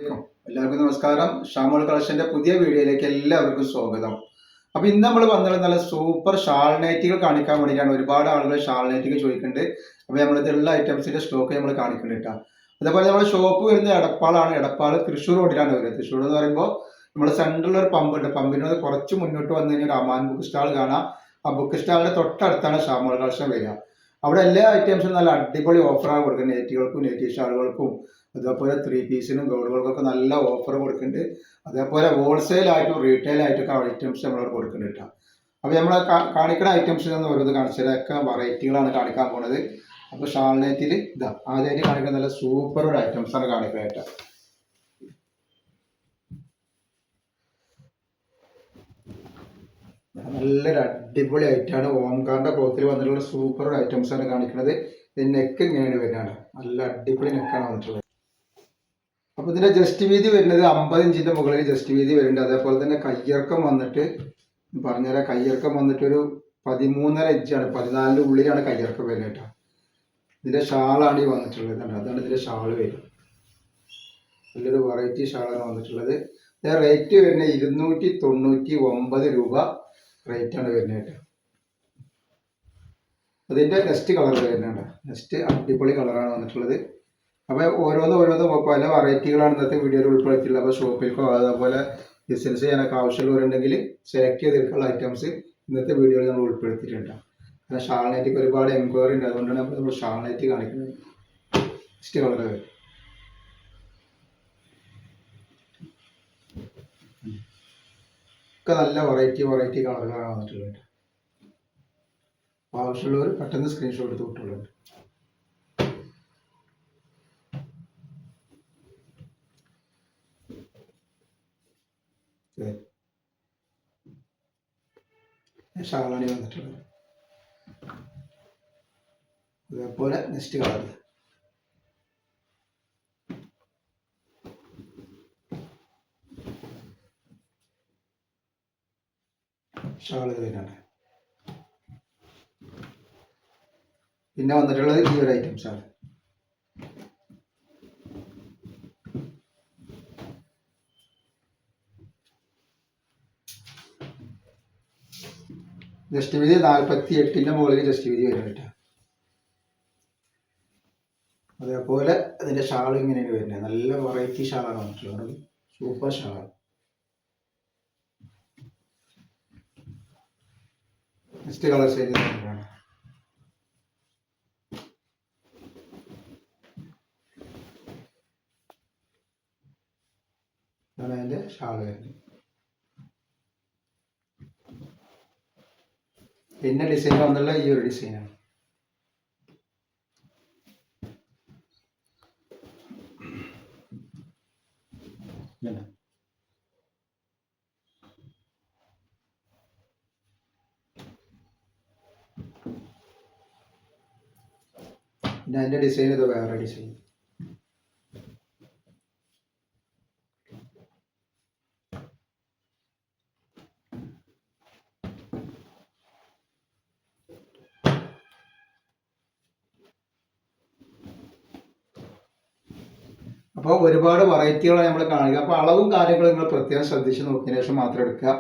എല്ലാവർക്കും നമസ്കാരം. ഷാമോൾ കളക്ഷന്റെ പുതിയ വീഡിയോയിലേക്ക് എല്ലാവർക്കും സ്വാഗതം. അപ്പൊ ഇന്ന് നമ്മൾ വന്നത് നല്ല സൂപ്പർ ഷാൾ നൈറ്റികൾ കാണിക്കാൻ വേണ്ടിയിട്ടാണ്. ഒരുപാട് ആളുകൾ ഷാൾ നൈറ്റികൾ ചോദിക്കുന്നുണ്ട്. അപ്പൊ നമ്മളിതുള്ള ഐറ്റംസിന്റെ സ്റ്റോക്ക് നമ്മൾ കാണിക്കുന്നുണ്ട് കേട്ടോ. അതേപോലെ നമ്മുടെ ഷോപ്പ് വരുന്നത് എടപ്പാളാണ്. എടപ്പാൾ തൃശ്ശൂർ റോഡിലാണ് വരുന്നത്. തൃശ്ശൂർ എന്ന് പറയുമ്പോൾ നമ്മുടെ സെൻട്രലിൽ ഒരു പമ്പ് ഉണ്ട്. പമ്പിനോട് കുറച്ച് മുന്നോട്ട് വന്നു കഴിഞ്ഞാൽ ഒരു അമാൻ ബുക്ക് സ്റ്റാൾ കാണാം. ആ ബുക്ക് സ്റ്റാളിന്റെ തൊട്ടടുത്താണ് ഷാമോൾ കളക്ഷൻ വരിക. അവിടെ എല്ലാ ഐറ്റംസും നല്ല അടിപൊളി ഓഫറാണ് കൊടുക്കുന്നത്. നെറ്റികൾക്കും നെറ്റി ഷാളുകൾക്കും അതേപോലെ 3 പീസിനും ഗൗഡുകൾക്കൊക്കെ നല്ല ഓഫർ കൊടുക്കുന്നുണ്ട്. അതേപോലെ ഹോൾസെയിൽ ആയിട്ടും റീറ്റെയിൽ ആയിട്ടൊക്കെ ഐറ്റംസ് നമ്മളോട് കൊടുക്കുന്നുണ്ട് കേട്ടോ. അപ്പോൾ നമ്മൾ കാണിക്കുന്ന ഐറ്റംസ് എന്ന് പറയുന്നത് കാണിച്ചതൊക്കെ വെറൈറ്റികളാണ് കാണിക്കാൻ പോണത്. അപ്പോൾ ഷാൾനെറ്റിൽ ഇതാ ആദ്യമായിട്ട് കാണിക്കുന്ന നല്ല സൂപ്പർ ഒരു ഐറ്റംസാണ് കാണിക്കാനായിട്ട്. നല്ലൊരു അടിപൊളി ഐറ്റമാണ്. ഓംകാറിന്റെ ക്ലോത്തിൽ വന്നിട്ടുള്ള സൂപ്പർ ഒരു ഐറ്റംസ് ആണ് കാണിക്കുന്നത്. നെക്ക് ഇങ്ങനെയാണ് വരുന്നതാണ്. നല്ല അടിപൊളി നെക്കാണ് വന്നിട്ടുള്ളത്. അപ്പോൾ ഇതിന്റെ ജസ്റ്റ് വീതി വരുന്നത് 50 ഇഞ്ചിന്റെ മുകളിൽ ജസ്റ്റ് വീതി വരുന്നുണ്ട്. അതേപോലെ തന്നെ കയ്യിറക്കം വന്നിട്ട് പറഞ്ഞുതരാം. കയ്യിറക്കം വന്നിട്ട് ഒരു 13.5 ഇഞ്ചാണ്. 14 ഉള്ളിലാണ് കയ്യിറക്കം വരുന്നത് കേട്ടോ. ഇതിന്റെ ഷാളാണ് ഈ വന്നിട്ടുള്ളത്. അതാണ് ഇതിന്റെ ഷാള് വരും. നല്ലൊരു വെറൈറ്റി ഷാളാണ് വന്നിട്ടുള്ളത്. റേറ്റ് വരുന്നത് 299 രൂപ റേറ്റാണ് വരുന്നത് കേട്ടോ. അതിന്റെ നെക്സ്റ്റ് കളർ വരുന്നുണ്ട്. നെക്സ്റ്റ് അടിപൊളി കളറാണ് വന്നിട്ടുള്ളത്. അപ്പോൾ ഓരോന്ന് പല വെറൈറ്റികളാണ് ഇന്നത്തെ വീഡിയോയിൽ ഉൾപ്പെടുത്തിയിട്ടുള്ളത്. അപ്പോൾ ഷോപ്പിലേക്കോ അതേപോലെ ബിസിനസ് ചെയ്യാനൊക്കെ ആവശ്യമുള്ളവരുണ്ടെങ്കിൽ സെലക്ട് ചെയ്തിട്ടുള്ള ഐറ്റംസ് ഇന്നത്തെ വീഡിയോയിൽ നമ്മൾ ഉൾപ്പെടുത്തിയിട്ടുണ്ട്. കാരണം ഷാൾ നൈറ്റിക്ക് ഒരുപാട് എൻക്വയറി ഉണ്ട്. അതുകൊണ്ടാണ് നമ്മൾ ഷാൾ നൈറ്റ് കാണിക്കുന്നത്. നെക്സ്റ്റ് കളർ ഒക്കെ നല്ല വെറൈറ്റി കളറുകളാണ് വന്നിട്ടുള്ളത്. ആവശ്യമുള്ളവർ പെട്ടെന്ന് സ്ക്രീൻഷോട്ട് എടുത്ത് വിട്ടുള്ളത്. ഷാളാണി വന്നിട്ടുള്ളത്. അതേപോലെ നെക്സ്റ്റ് കളർ ഷാൾ തന്നെയാണ്. പിന്നെ വന്നിട്ടുള്ളത് ഈ ഒരു ഐറ്റംസ് ആണ്. ജസ്റ്റ് വീതി 48ന്റെ മുകളിൽ ജസ്റ്റ് വീതി വരുന്നുണ്ട്. അതേപോലെ അതിന്റെ ഷാൾ ഇങ്ങനെയാണ് വരുന്നത്. നല്ല വെറൈറ്റി ഷാളാണ് വന്നിട്ടുള്ളത്. സൂപ്പർ ഷാളാണ്. നെക്സ്റ്റ് കളർ ഷെയ്ഡ് ആണ്. ഇതാണ് അതിന്റെ ഷാൾ വരുന്നത്. പിന്നെ ഡിസൈൻ വന്നുള്ള ഈ ഒരു ഡിസൈനാണ്. പിന്നെ അതിന്റെ ഡിസൈൻ ഇത് വേറെ ഡിസൈൻ. അപ്പോൾ ഒരുപാട് വെറൈറ്റികളാണ് നമ്മൾ കാണുക. അപ്പോൾ അളവും കാര്യങ്ങളും നിങ്ങൾ പ്രത്യേകം ശ്രദ്ധിച്ച് നോക്കിയതിന് ശേഷം മാത്രം എടുക്കുക.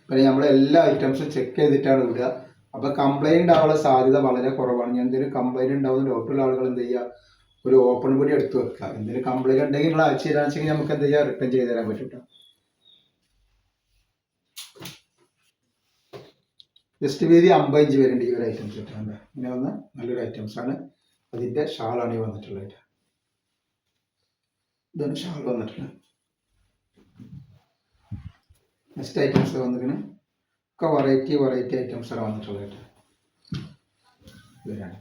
പിന്നെ നമ്മൾ എല്ലാ ഐറ്റംസും ചെക്ക് ചെയ്തിട്ടാണ് വിടുക. അപ്പോൾ കംപ്ലൈൻറ്റ് ഉണ്ടാവാനുള്ള സാധ്യത വളരെ കുറവാണ്. ഞാൻ എന്തെങ്കിലും കംപ്ലൈൻറ്റ് ഉണ്ടാവുന്ന ഡോക്ടറുള്ള ആളുകൾ എന്ത് ചെയ്യുക, ഒരു ഓപ്പൺ ബോഡി എടുത്ത് വെക്കുക. എന്തെങ്കിലും കംപ്ലൈൻറ്റ് ഉണ്ടെങ്കിൽ നിങ്ങൾ അയച്ചു തരാന്ന് വെച്ചെങ്കിൽ നമുക്ക് എന്ത് ചെയ്യുക, റിട്ടേൺ ചെയ്ത് തരാൻ പറ്റും. ജസ്റ്റ് വീതി 50 ഇഞ്ച് വരുന്നുണ്ട് ഈ ഒരു ഐറ്റംസ് ഇട്ടാണ്. ഇങ്ങനെ വന്ന നല്ലൊരു ഐറ്റംസാണ്. അതിൻ്റെ ഷാളാണ് ഈ വന്നിട്ടുള്ളത്. ഇതാണ് ഷാൾ വന്നിട്ടുള്ളത്. നെക്സ്റ്റ് ഐറ്റംസ് വന്നിരിക്കുന്നത് ഒക്കെ വെറൈറ്റി ഐറ്റംസാണ് വന്നിട്ടുള്ളത്. ഇവരാണ്.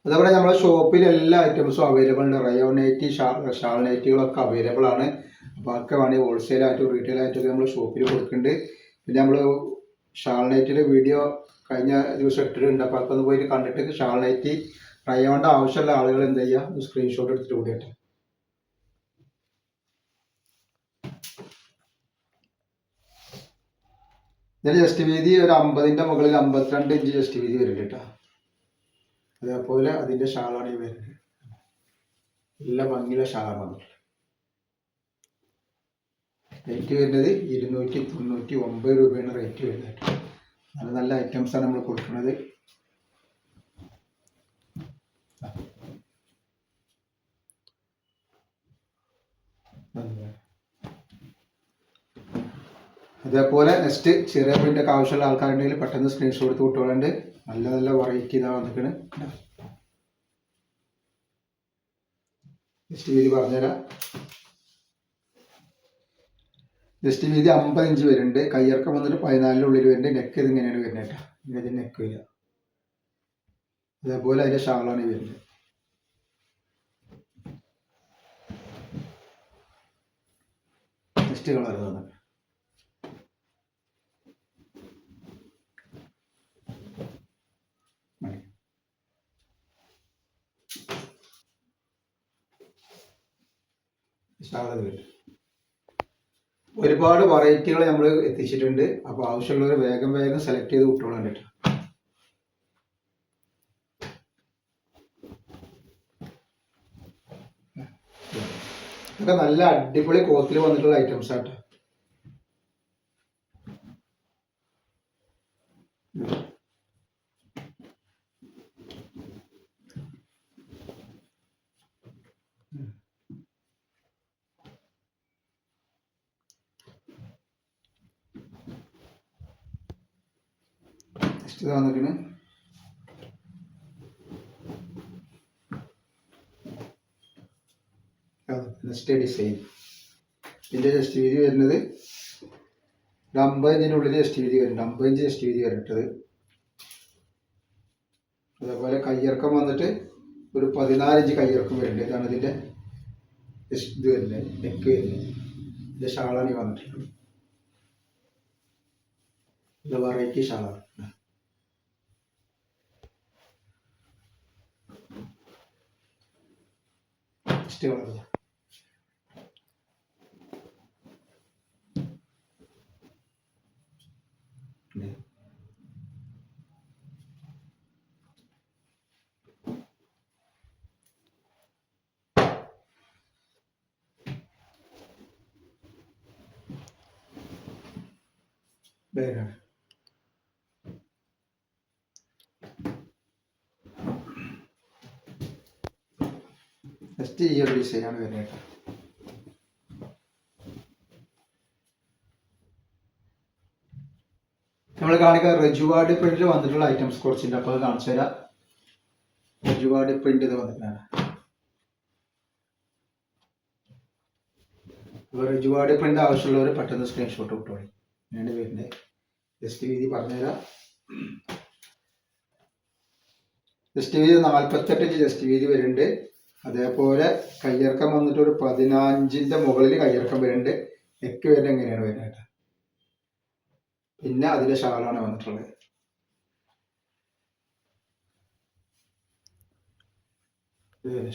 അതേപോലെ നമ്മുടെ ഷോപ്പിൽ എല്ലാ ഐറ്റംസും അവൈലബിൾ ഉണ്ട്. റയോൺ നൈറ്റി ഷാൾ നൈറ്റികളൊക്കെ അവൈലബിൾ ആണ്. അപ്പോൾ അതൊക്കെ വേണമെങ്കിൽ ഹോൾസെയിലായിട്ടും റീറ്റെയിൽ ആയിട്ടൊക്കെ നമ്മൾ ഷോപ്പിൽ കൊടുക്കുന്നുണ്ട്. പിന്നെ നമ്മൾ ഷാൾ നൈറ്റിൻ്റെ വീഡിയോ കഴിഞ്ഞ ദിവസം ഇട്ടിട്ടുണ്ട്. അപ്പോൾ അതൊക്കെ ഒന്ന് പോയിട്ട് കണ്ടിട്ട് ഷാൾ നൈറ്റി റയോണിൻ്റെ ആവശ്യമുള്ള ആളുകൾ എന്ത് ചെയ്യുക, സ്ക്രീൻഷോട്ട് എടുത്തിട്ട് കൂടിയിട്ട്. ഇതിന് ജസ്റ്റ് വീതി ഒരു 50ന്റെ മുകളിൽ 52 ഇഞ്ച് ജസ്റ്റ് വീതി വരുന്നുണ്ട് കേട്ടോ. അതേപോലെ അതിൻ്റെ ഷാളാണ് ഈ വരുന്നത്. നല്ല ഭംഗിയുള്ള ഷാളാണ് വന്നിട്ടുള്ളത്. റേറ്റ് വരുന്നത് 299 രൂപയാണ് റേറ്റ് വരുന്നത്. നല്ല നല്ല ഐറ്റംസാണ് നമ്മൾ കൊടുക്കുന്നത്. അതേപോലെ നെക്സ്റ്റ് ചെറിയ പ്രിൻ്റ് ഒക്കെ ആവശ്യമുള്ള ആൾക്കാരുണ്ടെങ്കിൽ പെട്ടെന്ന് സ്ക്രീൻഷോട്ട് എടുത്ത് വിട്ടോളുണ്ട്. നല്ല നല്ല വെറൈറ്റി ഇതാ വന്നിട്ട്. നെക്സ്റ്റ് വീതി പറഞ്ഞുതരാം. ജസ്റ്റ് വീതി 50 ഇഞ്ച് വരുന്നുണ്ട്. കയ്യിറക്കം വന്നിട്ട് 14 ഉള്ളിൽ വരുന്നുണ്ട്. നെക്ക് ഇത് ഇങ്ങനെയാണ് വരുന്നത് കേട്ടോ. ഇങ്ങനെ നെക്ക് വരിക. അതേപോലെ അതിൻ്റെ ഷാളാണ് വരുന്നത്. നെക്സ്റ്റ് കളർ വന്നിട്ട് ഷാൾ വരും. ഒരുപാട് വെറൈറ്റികൾ നമ്മൾ എത്തിച്ചിട്ടുണ്ട്. അപ്പോൾ ആവശ്യമുള്ളവർ വേഗം വേഗം സെലക്ട് ചെയ്ത് വിട്ടോളാൻ കേട്ടോ. ഇതൊക്കെ നല്ല അടിപൊളി കോത്തിൽ വന്നിട്ടുള്ള ഐറ്റംസ് ആട്ടോ. നെക്സ്റ്റ് വന്നിട്ട് നെക്സ്റ്റ് ഡിസൈൻ. ഇതിൻ്റെ ജസ്റ്റ് വീതി വരുന്നത് 50 ഇഞ്ചിനുള്ളിൽ ജസ്റ്റ് വീതി വരുന്നുണ്ട്. 50 ഇഞ്ച് ജസ്റ്റ് വീതി വരട്ടത്. അതേപോലെ കയ്യിറക്കം വന്നിട്ട് ഒരു 14 ഇഞ്ച് കയ്യിറക്കം വരുന്നുണ്ട്. ഇതാണ് ഇതിൻ്റെ ഇത് വരുന്നത്, നെക്ക് വരുന്നത്. ഇതിൻ്റെ ഷാളാണ് ഈ വന്നിട്ടുള്ളത്. ഇത് വെറൈറ്റി ഷാളാണ്. നെക്സ്റ്റ് കളർ ബാഗാണ്. നെക്സ്റ്റ് ഈ ഒരു ഡിസൈനാണ് വരുന്നത് കേട്ടോ. നമ്മൾ കാണിക്കാൻ റജുവാഡ് പ്രിന്റിൽ വന്നിട്ടുള്ള ഐറ്റംസ് കുറച്ചുണ്ട്. അപ്പോൾ അത് കാണിച്ചു തരാം. റജുവാഡ് പ്രിന്റ് ഇത് വന്നിട്ടാണ്. അപ്പോൾ റജുവാഡ് പ്രിന്റ് ആവശ്യമുള്ളവർ പെട്ടെന്ന് സ്ക്രീൻഷോട്ട് വിട്ടോളി. അങ്ങനെയാണ് വരുന്നത്. ജസ്റ്റ് വീതി പറഞ്ഞുതരാം. ജസ്റ്റ് വീതി 48 ഇഞ്ച് ജസ്റ്റ് വീതി വരുന്നുണ്ട്. അതേപോലെ കയ്യിറക്കം വന്നിട്ട് ഒരു 15 മുകളിൽ കയ്യിറക്കം വരുന്നുണ്ട്. നെക്ക് വരുന്നത് എങ്ങനെയാണ് വരുന്നത്. പിന്നെ അതിലെ ഷാളാണ് വന്നിട്ടുള്ളത്.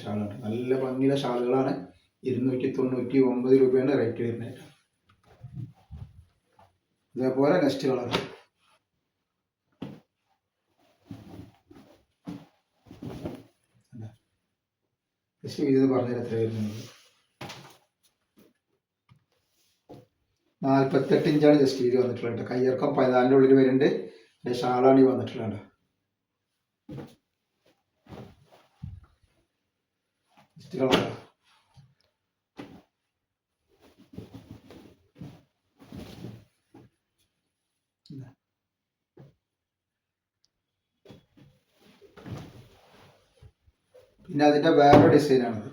ഷാളാണ് നല്ല ഭംഗിയുള്ള ഷാളുകളാണ്. 299 രൂപയാണ് റേറ്റ് വരുന്നത്. അതേപോലെ നെക്സ്റ്റ് കളർ ജസ്റ്റ് ഇത് പറഞ്ഞാൽ എത്ര വരുന്നത്. 48 ഇഞ്ചാണ് ജസ്റ്റ് വീതി വന്നിട്ടുള്ളത്. കയ്യിറക്കം 14 ഉള്ളിൽ വരുന്നുണ്ട്. ഷാളാണ് ഈ വന്നിട്ടുള്ളത്. നെക്സ്റ്റ് കളർ പിന്നെ അതിൻ്റെ വേറെ ഡിസൈനാണത്.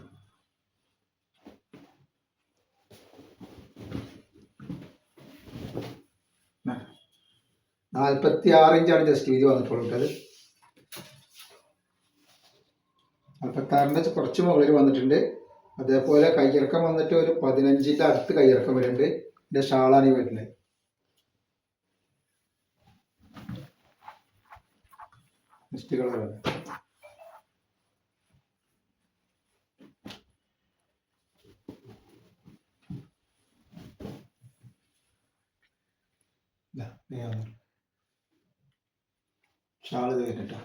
നാൽപ്പത്തി 6 ഇഞ്ചാണ് ജസ്റ്റ് വീതി വന്നിട്ടുള്ളത്. 46ൻ്റെ കുറച്ച് മുകളിൽ വന്നിട്ടുണ്ട്. അതേപോലെ കയ്യിറക്കം വന്നിട്ട് ഒരു 15ൻ്റെ അടുത്ത് കയ്യിറക്കം വരുന്നുണ്ട്. ഇതിൻ്റെ ഷാളാണ് ഈ വരുന്നത്. നെക്സ്റ്റ് കളറാണ്. ഷാൾ ഇത് കേട്ടോ.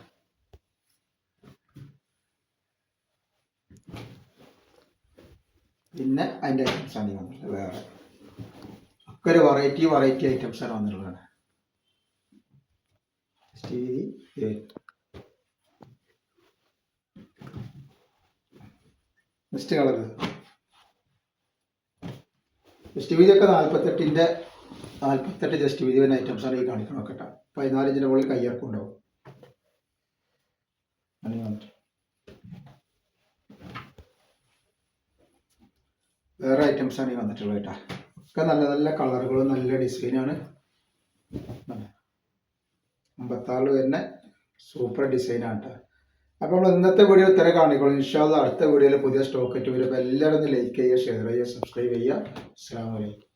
പിന്നെ അതിൻ്റെ ഐറ്റംസാണ് ഈ വന്നിട്ടുള്ളത്. വേറെ ഒക്കെ ഒരു വെറൈറ്റി ഐറ്റംസാണ് വന്നിട്ടുള്ളതാണ്. നെക്സ്റ്റ് കളർ ജസ്റ്റ് വീതിയൊക്കെ 48 ജസ്റ്റ് വീതി വരുന്ന ഐറ്റംസാണ് ഈ കാണിക്കണം കേട്ടോ. 14 ഇഞ്ചിൻ്റെ മുകളിൽ കയ്യിറക്കം ഉണ്ടാവും. വേറെ ഐറ്റംസാണ് ഈ വന്നിട്ടുള്ളത് കേട്ടോ. ഒക്കെ നല്ല നല്ല കളറുകളും നല്ല ഡിസൈനാണ്. 56 വരുന്ന സൂപ്പർ ഡിസൈനാണ് കേട്ടോ. അപ്പോൾ നമ്മൾ ഇന്നത്തെ വീഡിയോ ഇത്ര കാണിക്കോളൂ. ഇൻഷാ അല്ലാഹ് അടുത്ത വീഡിയോയിൽ പുതിയ സ്റ്റോക്ക് ആയിട്ട് വരും. അപ്പോൾ എല്ലാവരും ഒന്ന് ലൈക്ക് ചെയ്യുക, ഷെയർ ചെയ്യുക, സബ്സ്ക്രൈബ് ചെയ്യുക. അസ്സലാമു അലൈക്കും.